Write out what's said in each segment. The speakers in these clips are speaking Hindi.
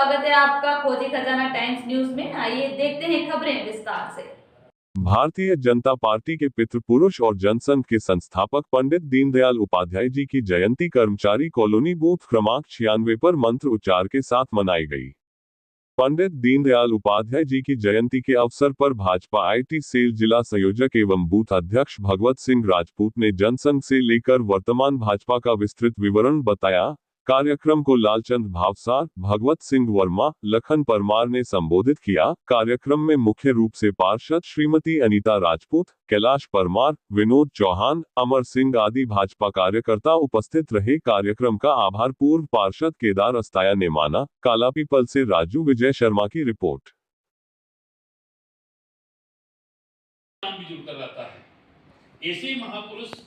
स्वागत है आपका खोजी खजाना टाइम्स न्यूज में। आइए देखते हैं खबरें विस्तार से। भारतीय जनता पार्टी के पितृपुरुष और जनसंघ के संस्थापक पंडित दीनदयाल उपाध्याय जी की जयंती कर्मचारी कॉलोनी बूथ क्रमांक 96 पर मंत्र उच्चार के साथ मनाई गई। पंडित दीनदयाल उपाध्याय जी की जयंती के अवसर पर भाजपा आईटी सेल जिला संयोजक एवं बूथ अध्यक्ष भगवत सिंह राजपूत ने जनसंघ से लेकर वर्तमान भाजपा का विस्तृत विवरण बताया। कार्यक्रम को लालचंद भावसार, भगवत सिंह वर्मा, लखन परमार ने संबोधित किया। कार्यक्रम में मुख्य रूप से पार्षद श्रीमती अनीता राजपूत, कैलाश परमार, विनोद चौहान, अमर सिंह आदि भाजपा कार्यकर्ता उपस्थित रहे। कार्यक्रम का आभार पूर्व पार्षद केदार अस्ताया ने माना। कालापीपल से राजू विजय शर्मा की रिपोर्ट। भी जुड़कर रहता है। ऐसे महापुरुष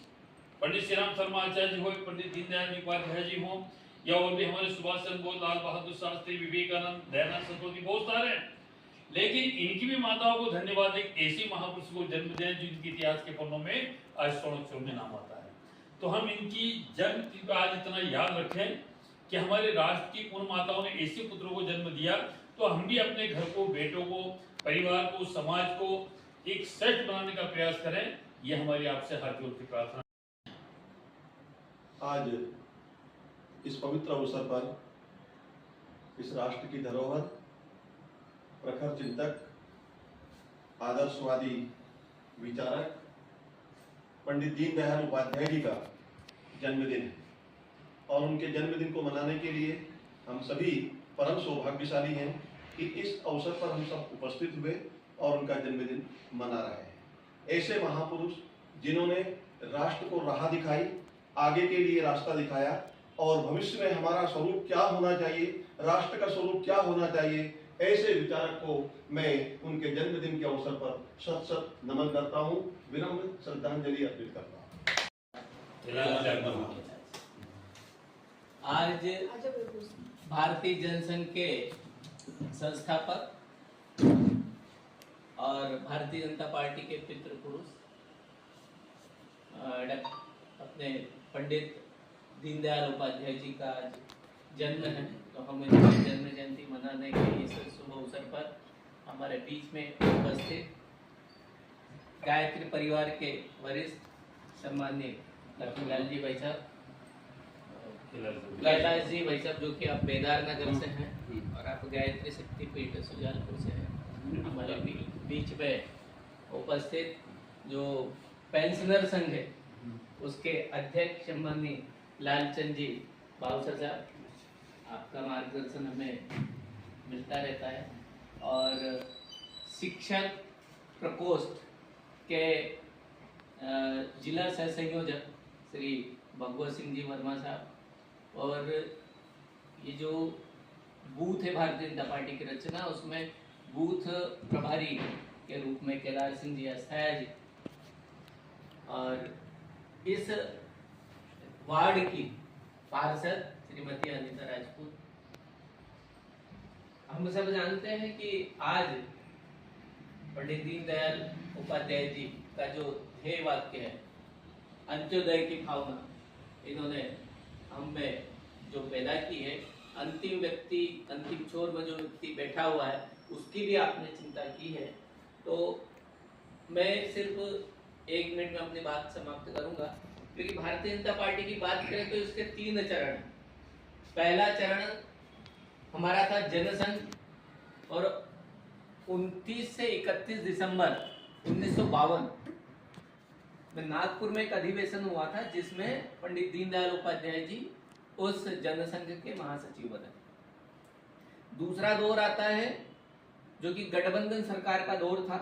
पंडित श्री राम शर्मा आचार्य जी हो, पंडित दीनदयाल उपाध्याय जी हो, या और भी हमारे सुभाष चंद्र बोस, लाल बहादुर शास्त्री, विवेकानंद, दयानंद सरस्वती, बहुत सारे हैं। लेकिन इनकी भी माताओं को धन्यवाद। एक ऐसी महापुरुष को जन्म दें जिनके इतिहास के पन्नों में आज स्वर्ण में नाम आता है। तो हम इनकी जन्म तिथि आज इतना याद रखें कि हमारे राष्ट्र की उन माताओं ने ऐसे पुत्रों को जन्म दिया, तो हम भी अपने घर को, बेटों को, परिवार को, समाज को एक श्रेष्ठ बनाने का प्रयास करें। यह हमारी आपसे हाथ जोड़ की प्रार्थना। आज इस पवित्र अवसर पर इस राष्ट्र की धरोहर, प्रखर चिंतक, आदर्शवादी विचारक पंडित दीनदयाल उपाध्याय जी का जन्मदिन है और उनके जन्मदिन को मनाने के लिए हम सभी परम सौभाग्यशाली हैं कि इस अवसर पर हम सब उपस्थित हुए और उनका जन्मदिन मना रहे हैं। ऐसे महापुरुष जिन्होंने राष्ट्र को राह दिखाई, आगे के लिए रास्ता दिखाया और भविष्य में हमारा स्वरूप क्या होना चाहिए, राष्ट्र का स्वरूप क्या होना चाहिए, ऐसे विचारक को मैं उनके जन्मदिन के अवसर पर शत शत नमन करता हूँ, विनम्र श्रद्धांजलि अर्पित करता हूँ। आज भारतीय जनसंघ के संस्थापक और भारतीय जनता पार्टी के पितृपुरुष अपने पंडित दीनदयाल उपाध्याय जी का जन्म है, तो हम इनकी जन्म जयंती मनाने के इस शुभ अवसर पर हमारे बीच में उपस्थित गायत्री परिवार के वरिष्ठ सम्माननीय लखनलाल जी भाई साहब, कैलाश जी भाई साहब, जो कि आप बेदार नगर से हैं और आप गायत्री शक्तिपीठ सुजानपुर से हैं, हमारे बीच में उपस्थित जो पेंशनर संघ है उसके अध्यक्ष सम्माननीय लालचंद जी भावसर साहब, आपका मार्गदर्शन हमें मिलता रहता है, और शिक्षक प्रकोष्ठ के जिला सह संयोजक श्री भगवत सिंह जी वर्मा साहब, और ये जो बूथ है भारतीय जनता पार्टी की रचना, उसमें बूथ प्रभारी के रूप में केदार सिंह जी अस्ताया जी, और इस वार्ड की पार्षद श्रीमती अनीता राजपूत। हम सब जानते हैं कि आज पंडित दीनदयाल उपाध्याय जी का जो ध्येय वाक्य है, अंत्योदय की भावना, इन्होंने हम में जो पैदा की है, अंतिम व्यक्ति, अंतिम छोर में जो व्यक्ति बैठा हुआ है उसकी भी आपने चिंता की है। तो मैं सिर्फ 1 मिनट में अपनी बात समाप्त करूंगा, क्योंकि भारतीय जनता पार्टी की बात करें तो इसके 3 चरण। पहला चरण हमारा था जनसंघ, और 29 से 31 दिसंबर 1952 में नागपुर में एक अधिवेशन हुआ था, जिसमें पंडित दीनदयाल उपाध्याय जी उस जनसंघ के महासचिव बने। दूसरा दौर आता है जो कि गठबंधन सरकार का दौर था।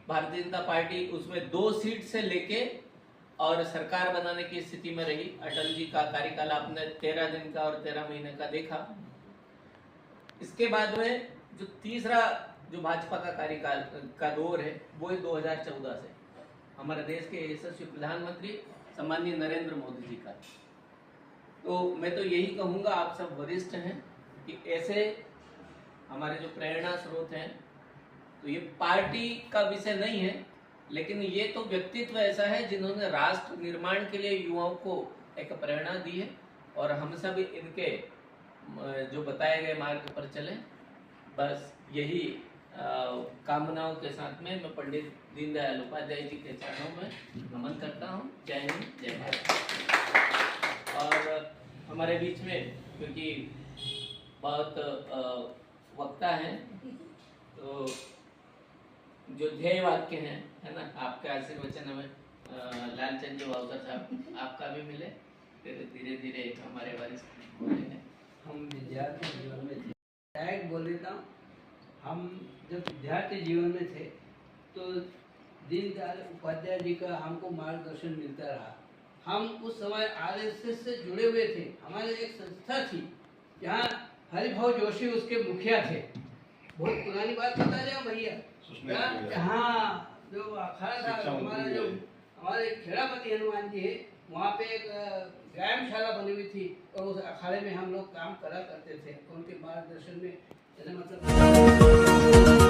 भारतीय जनता पार्टी उसमें 2 सीट से लेके और सरकार बनाने की स्थिति में रही। अटल जी का कार्यकाल आपने 13 दिन का और 13 महीने का देखा। इसके बाद में जो तीसरा जो भाजपा का कार्यकाल का दौर है वो है 2014 से, हमारे देश के यशस्वी प्रधानमंत्री सम्माननीय नरेंद्र मोदी जी का। तो मैं तो यही कहूँगा, आप सब वरिष्ठ हैं, कि ऐसे हमारे जो प्रेरणा स्रोत हैं, तो ये पार्टी का विषय नहीं है, लेकिन ये तो व्यक्तित्व ऐसा है जिन्होंने राष्ट्र निर्माण के लिए युवाओं को एक प्रेरणा दी है, और हम सब इनके जो बताए गए मार्ग पर चलें। बस यही कामनाओं के साथ में मैं पंडित दीनदयाल उपाध्याय जी के चरणों में नमन करता हूँ। जय हिंद, जय भारत। और हमारे बीच में क्योंकि बहुत वक्ता हैं, तो जो ध्येय वाक्य हैं, है ना, आपके आशीर्वचन में लालचंद जो अवसर साहब आपका भी मिले, फिर धीरे धीरे हमारे वरिष्ठ बोलेंगे। हम विद्यार्थी जीवन में थे, डायरेक्ट बोल देता हूँ, हम जब विद्यार्थी जीवन में थे तो दीनदयाल उपाध्याय जी का हमको मार्गदर्शन मिलता रहा। हम उस समय आरएसएस से जुड़े हुए थे। हमारे एक संस्था थी जहाँ हरिभाव जोशी उसके मुखिया थे। बहुत पुरानी बात बता जाओ भैया। हाँ, जो अखाड़ा था हमारा, जो हमारे खेड़ापति हनुमान जी है, वहाँ पे एक व्यायामशाला बनी हुई थी और उस अखाड़े में हम लोग काम करा करते थे। उनके मार्गदर्शन में मतलब